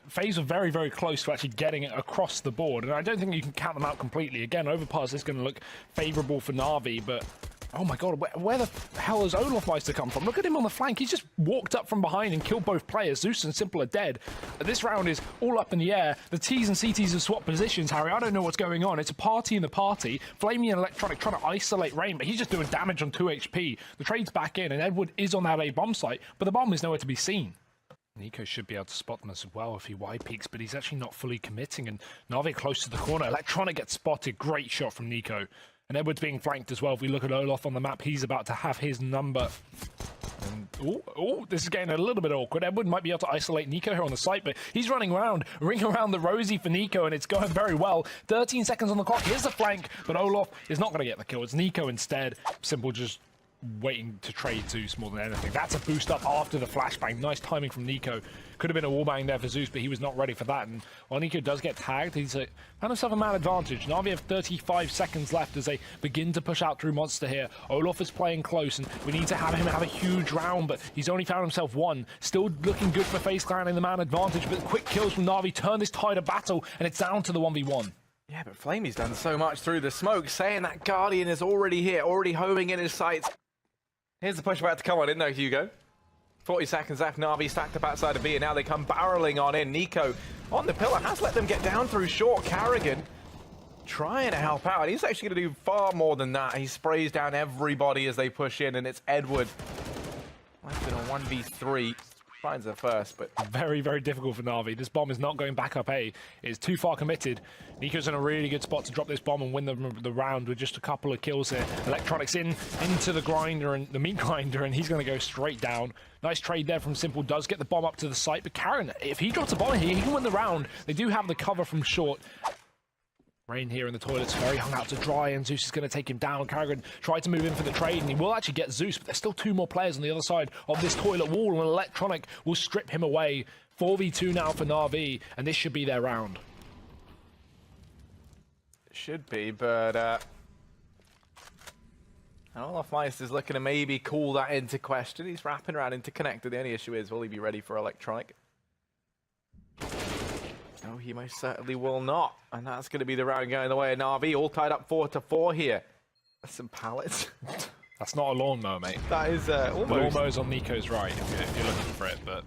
FaZe were very, very close to actually getting it across the board, and I don't think you can count them out completely. Again, Overpass is going to look favourable for NaVi, but oh my god, where the hell has Olofmeister come from? Look at him on the flank. He's just walked up from behind and killed both players. Zeus and Simple are dead. This round is all up in the air. The T's and CTs have swapped positions, Harry. I don't know what's going on. It's a party in the party. Flamey and Electronic trying to isolate Rain, but he's just doing damage on 2 HP. The trade's back in, and Edward is on that A bomb site, but the bomb is nowhere to be seen. NiKo should be able to spot them as well if he wide peeks, but he's actually not fully committing, and NaVi close to the corner. Electronic gets spotted. Great shot from NiKo. And Edward's being flanked as well. If we look at Olof on the map, he's about to have his number. Oh, this is getting a little bit awkward. Edward might be able to isolate NiKo here on the site, but he's running around, ring around the Rosie for NiKo, and it's going very well. 13 seconds on the clock. Here's the flank, but Olof is not going to get the kill. It's NiKo instead. Simple just waiting to trade Zeus more than anything. That's a boost up after the flashbang. Nice timing from NiKo. Could have been a wallbang there for Zeus, but he was not ready for that. And while NiKo does get tagged, he's found himself a man advantage. NaVi have 35 seconds left as they begin to push out through Monster here. Olof is playing close, and we need to have him have a huge round, but he's only found himself one. Still looking good for FaZe Clan in the man advantage, but quick kills from NaVi turn this tide of battle, and it's down to the 1v1. Yeah, but Flamey's done so much through the smoke, saying that Guardian is already here, already homing in his sights. Here's the push about to come on in though, Hugo. 40 seconds left, NaVi stacked up outside of B, and now they come barreling on in. NiKo on the pillar, has let them get down through short. Carrigan trying to help out, and he's actually going to do far more than that. He sprays down everybody as they push in, and it's Edward. Left in a 1v3. Finds her first, but very, very difficult for NaVi. This bomb is not going back up A. It's too far committed. NiKo's in a really good spot to drop this bomb and win the round with just a couple of kills here. Electronics into the grinder and the meat grinder, and he's going to go straight down. Nice trade there from Simple. Does get the bomb up to the site, but Karen, if he drops a bomb here, he can win the round. They do have the cover from short. Rain here in the toilets, very hung out to dry, and Zeus is going to take him down. Carrigan tried to move in for the trade, and he will actually get Zeus, but there's still 2 more players on the other side of this toilet wall, and Electronic will strip him away. 4v2 now for NaVi, and this should be their round. It should be, but Olofmeister's looking to maybe call that into question. He's wrapping around interconnected. The only issue is, will he be ready for Electronic? No, he most certainly will not. And that's going to be the round going the way of NaVi. All tied up 4-4 here. That's some pallets. That's not a lawnmower, mate. That is almost. The lawnmower's on NiKo's right if you're looking for it, but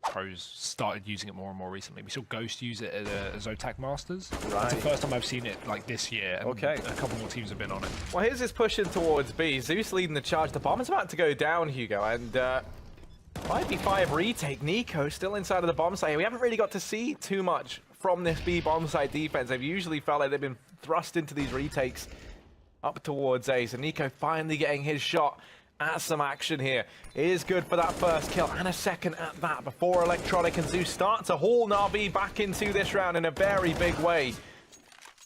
pros started using it more and more recently. We saw Ghost use it at Zotac Masters. Right. It's the first time I've seen it like this year. And okay. A couple more teams have been on it. Well, here's his pushing towards B. Zeus leading the charge. The bomb is about to go down, Hugo, and 5v5 retake. NiKo still inside of the bomb site. We haven't really got to see too much from this B bomb site defense. They've usually felt like they've been thrust into these retakes up towards A. So NiKo finally getting his shot at some action here. It is good for that first kill and a second at that before Electronic and Zeus start to haul NaVi back into this round in a very big way.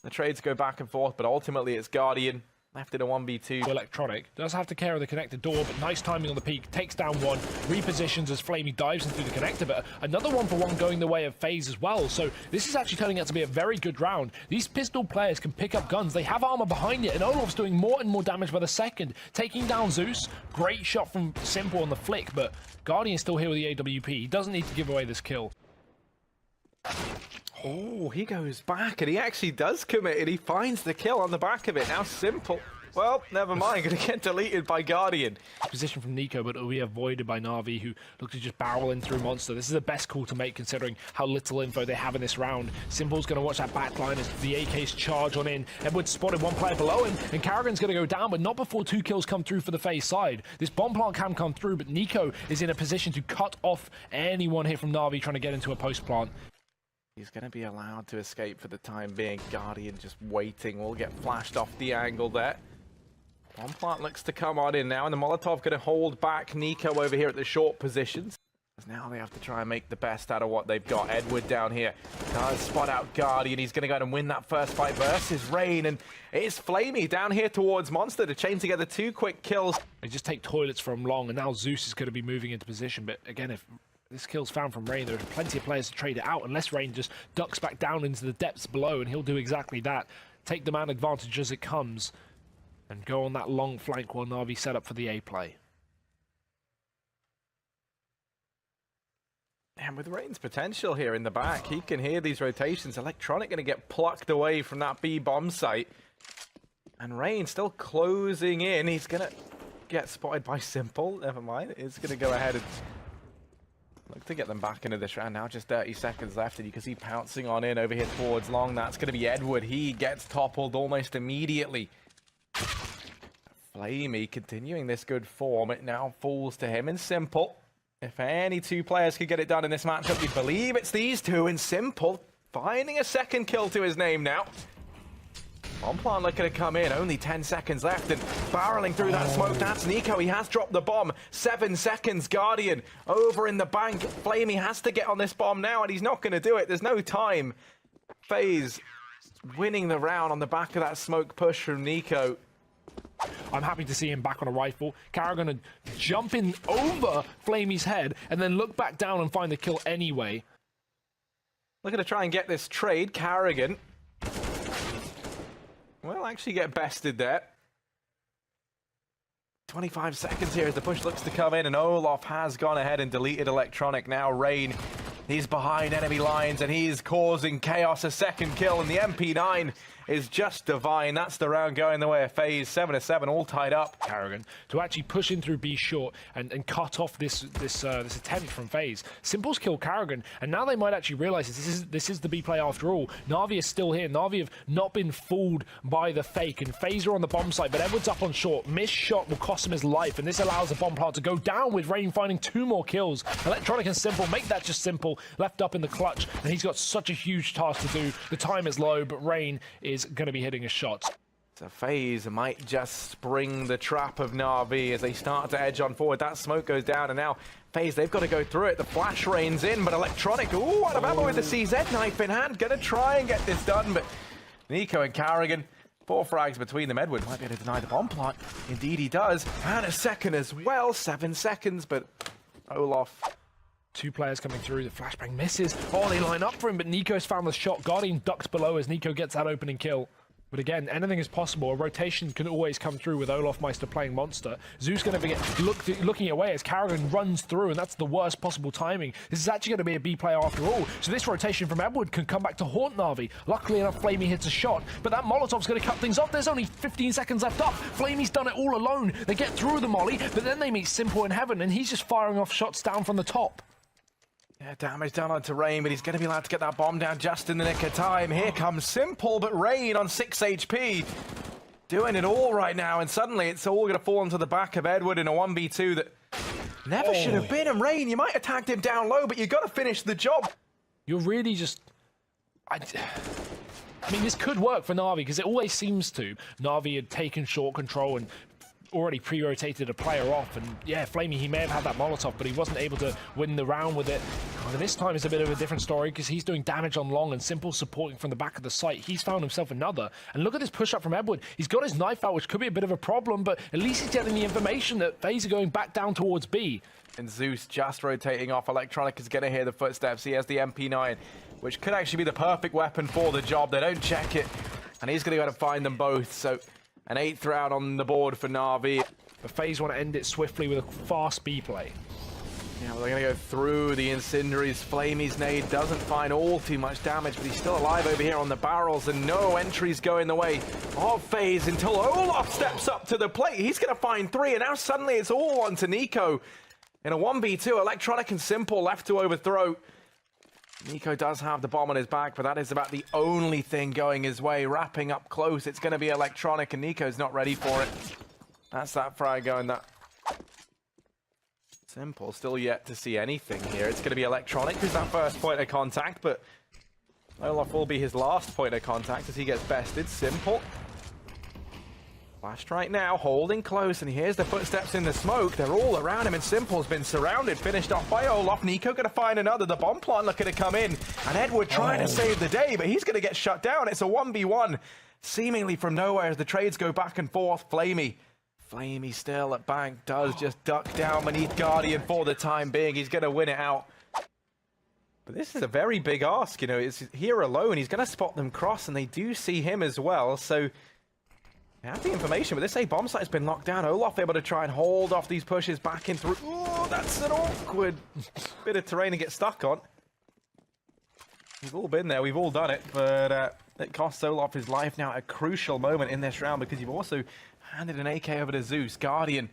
The trades go back and forth, but ultimately it's Guardian left in a 1v2. Electronic does have to care of the connected door, but nice timing on the peak. Takes down one, repositions as Flamey dives into the connector, but another 1-for-1 going the way of FaZe as well. So this is actually turning out to be a very good round. These pistol players can pick up guns. They have armor behind it, and Olof's doing more and more damage by the second. Taking down Zeus. Great shot from Simple on the flick, but Guardian is still here with the AWP. He doesn't need to give away this kill. Oh, he goes back, and he actually does commit, and he finds the kill on the back of it. Now Simple, well, never mind, going to get deleted by Guardian. Position from NiKo, but it'll be avoided by NaVi, who look to just barrel in through Monster. This is the best call to make, considering how little info they have in this round. Simple's going to watch that backline as the AKs charge on in. Edward spotted one player below him, and Carrigan's going to go down, but not before 2 kills come through for the FaZe side. This bomb plant can come through, but NiKo is in a position to cut off anyone here from NaVi trying to get into a post plant. He's going to be allowed to escape for the time being. Guardian just waiting. Will get flashed off the angle there. Bomb plant looks to come on in now, and the Molotov going to hold back NiKo over here at the short positions. Now they have to try and make the best out of what they've got. Edward down here does spot out Guardian. He's going to go and win that first fight versus Rain, and it's Flamey down here towards Monster to chain together 2 quick kills. They just take toilets from long, and now Zeus is going to be moving into position, but again, if this kill's found from Rain, there are plenty of players to trade it out, unless Rain just ducks back down into the depths below, and he'll do exactly that. Take the man advantage as it comes, and go on that long flank while NaVi set up for the A play. And with Rain's potential here in the back, he can hear these rotations. Electronic going to get plucked away from that B bomb site. And Rain still closing in. He's going to get spotted by Simple. Never mind. It's going to go ahead and look to get them back into this round now. Just 30 seconds left, and you can see pouncing on in over here towards Long. That's going to be Edward. He gets toppled almost immediately. Flamey continuing this good form. It now falls to him and Simple. If any two players could get it done in this matchup, you'd believe it's these two. And Simple finding a second kill to his name now. Bomb plant looking to come in. Only 10 seconds left and barreling through that smoke. That's Nico. He has dropped the bomb. 7 seconds. Guardian over in the bank. Flamey has to get on this bomb now, and he's not going to do it. There's no time. FaZe winning the round on the back of that smoke push from Nico. I'm happy to see him back on a rifle. Karrigan jumping over Flamey's head and then look back down and find the kill anyway. Looking to try and get this trade. Karrigan will actually get bested there. 25 seconds here as the push looks to come in, and Olof has gone ahead and deleted Electronic. Now Rain, he's behind enemy lines and he's causing chaos. A second kill, and the MP9 is just divine. That's the round going the way of FaZe. 7-7, all tied up. Karrigan to actually push in through B short and cut off this attempt from FaZe. Simple's killed Karrigan, and now they might actually realize this is the B play after all. NaVi is still here. NaVi have not been fooled by the fake, and FaZe are on the bomb site, but Edward's up on short. Missed shot will cost him his life, and this allows the bomb plant to go down with Rain finding 2 more kills. Electronic and Simple make that just Simple, left up in the clutch, and he's got such a huge task to do. The time is low, but Rain is going to be hitting his shots. So FaZe might just spring the trap of NaVi as they start to edge on forward. That smoke goes down, and now FaZe, they've got to go through it. The flash rains in, but Electronic, ooh, out of ammo with the CZ knife in hand. Gonna try and get this done, but Nico and Karrigan, 4 frags between them. Edward might be able to deny the bomb plant. Indeed he does. And a second as well. 7 seconds, but Olof. 2 players coming through. The flashbang misses. Oh, they line up for him, but Nico's found the shot. Guardian ducks below as Nico gets that opening kill. But again, anything is possible. A rotation can always come through with Olaf Meister playing Monster. Zeus going to be looking away as Karrigan runs through, and that's the worst possible timing. This is actually going to be a B play after all. So this rotation from Edward can come back to haunt NaVi. Luckily enough, Flamey hits a shot, but that Molotov's going to cut things off. There's only 15 seconds left up. Flamey's done it all alone. They get through the molly, but then they meet Simple in heaven, and he's just firing off shots down from the top. Yeah, damage down onto Rain, but he's going to be allowed to get that bomb down just in the nick of time. Here comes Simple, but Rain on 6 HP. Doing it all right now, and suddenly it's all going to fall onto the back of Edward in a 1v2 that never should have been. And Rain, you might have tagged him down low, but you've got to finish the job. You're really just... I mean, this could work for NaVi, because it always seems to. NaVi had taken short control and already pre-rotated a player off, and yeah, Flamey, he may have had that Molotov, but he wasn't able to win the round with it. Well, this time it's a bit of a different story because he's doing damage on Long and Simple supporting from the back of the site. He's found himself another, and look at this push up from Edward. He's got his knife out, which could be a bit of a problem, but at least he's getting the information that FaZe are going back down towards B. And Zeus just rotating off. Electronic is going to hear the footsteps. He has the MP9, which could actually be the perfect weapon for the job. They don't check it, and he's going to go to find them both. So an 8th round on the board for NaVi. But FaZe want to end it swiftly with a fast B play. Yeah, well, they're going to go through the incendiaries. Flamey's nade doesn't find all too much damage, but he's still alive over here on the barrels, and no entries going the way of FaZe until Olaf steps up to the plate. He's going to find 3, and now suddenly it's all on to Nico. In a 1v2, Electronic and Simple left to overthrow. Nico does have the bomb on his back, but that is about the only thing going his way. Wrapping up close, it's going to be Electronic, and Nico's not ready for it. That's that frag going. That Simple still yet to see anything here. It's going to be Electronic who's that first point of contact, but Olaf will be his last point of contact as he gets bested. Simple flashed right now, holding close, and here's the footsteps in the smoke. They're all around him, and Simple's been surrounded, finished off by Olaf. Nico going to find another. The bomb plant looking to come in, and Edward trying to save the day, but he's going to get shut down. It's a 1v1, seemingly from nowhere as the trades go back and forth. Flamey still at bank, does just duck down beneath Guardian for the time being. He's going to win it out. But this is a very big ask, you know. It's here alone. He's going to spot them cross, and they do see him as well, so They have the information, but this A bomb site has been locked down. Olaf able to try and hold off these pushes back in through. Oh, that's an awkward bit of terrain to get stuck on. We've all been there, we've all done it, but it costs Olaf his life now at a crucial moment in this round because you've also handed an AK over to Zeus. Guardian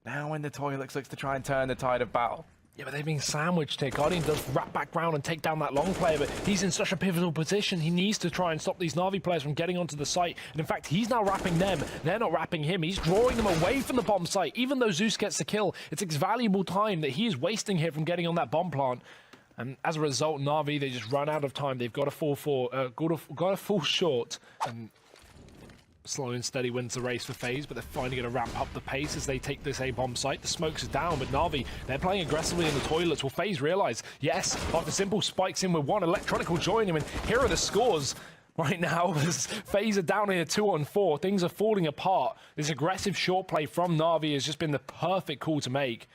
now in the toilets looks to try and turn the tide of battle. Yeah, but they've been sandwiched here. Guardian does wrap back round and take down that long player, but he's in such a pivotal position. He needs to try and stop these NaVi players from getting onto the site. And in fact, he's now wrapping them. They're not wrapping him. He's drawing them away from the bomb site. Even though Zeus gets the kill, it's valuable time that he is wasting here from getting on that bomb plant. And as a result, NaVi, they just run out of time. They've got to fall short. And slow and steady wins the race for FaZe, but they're finally going to ramp up the pace as they take this A-bomb site. The smokes are down, but NaVi, they're playing aggressively in the toilets. Will FaZe realize, yes, after Simple spikes in with one, Electronic will join him, and here are the scores. Right now, as FaZe are down in a 2-on-4, things are falling apart. This aggressive short play from NaVi has just been the perfect call to make.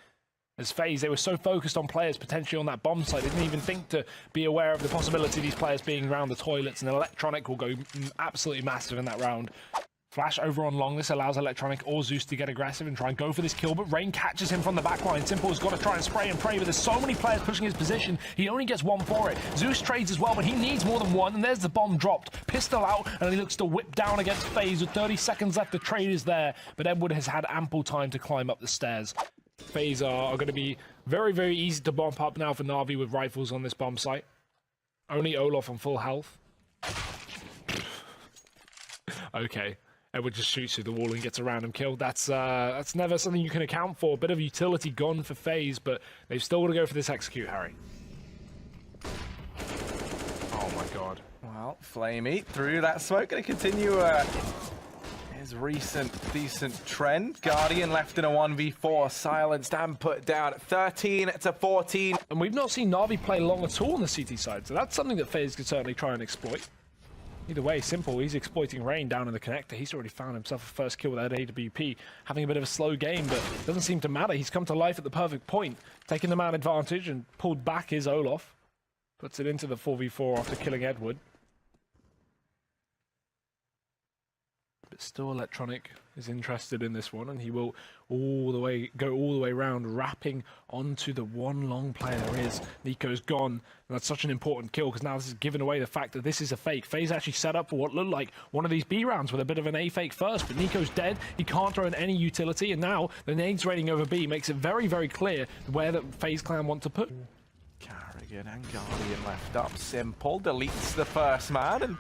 As FaZe, they were so focused on players potentially on that bomb site, they didn't even think to be aware of the possibility of these players being around the toilets, and Electronic will go absolutely massive in that round. Flash over on long. This allows Electronic or Zeus to get aggressive and try and go for this kill, but Rain catches him from the backline. Simple's got to try and spray and pray, but there's so many players pushing his position, he only gets one for it. Zeus trades as well, but he needs more than one, and there's the bomb dropped. Pistol out, and he looks to whip down against FaZe with 30 seconds left. The trade is there, but Edward has had ample time to climb up the stairs. FaZe are going to be very, very easy to bomb up now for NaVi with rifles on this bomb site. Only Olaf on full health. Okay. Edward just shoots through the wall and gets a random kill. That's never something you can account for. A bit of utility gone for FaZe, but they've still got to go for this execute, Harry. Oh my god. Well, Flamey through that smoke, going to continue his recent decent trend. Guardian left in a 1v4, silenced and put down 13-14. And we've not seen NaVi play long at all on the CT side, so that's something that FaZe could certainly try and exploit. Either way, Simple, he's exploiting Rain down in the connector. He's already found himself a first kill with that AWP, having a bit of a slow game, but it doesn't seem to matter. He's come to life at the perfect point, taking the man advantage and pulled back his Olaf. Puts it into the 4v4 after killing Edward. But still, Electronic is interested in this one, and he will go all the way around, wrapping onto the one long player there is. Nico's gone, and that's such an important kill, because now this is giving away the fact that this is a fake. FaZe actually set up for what looked like one of these B rounds with a bit of an A fake first, but Nico's dead. He can't throw in any utility, and now the nades raiding over B makes it very, very clear where the FaZe clan want to put. Carrigan and Guardian left up. Simple deletes the first man, and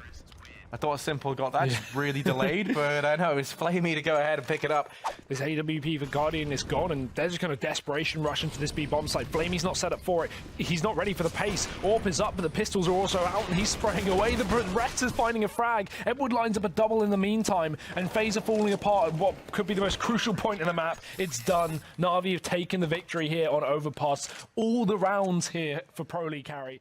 I thought Simple got that just really delayed, but I know it's Flamey to go ahead and pick it up. This AWP for Guardian is gone, and they're just going to desperation rush into this B bomb site. Flamey's not set up for it. He's not ready for the pace. Orp is up, but the pistols are also out, and he's spraying away. The Rex is finding a frag. Edward lines up a double in the meantime, and FaZe are falling apart at what could be the most crucial point in the map. It's done. NaVi have taken the victory here on Overpass. All the rounds here for Pro League carry.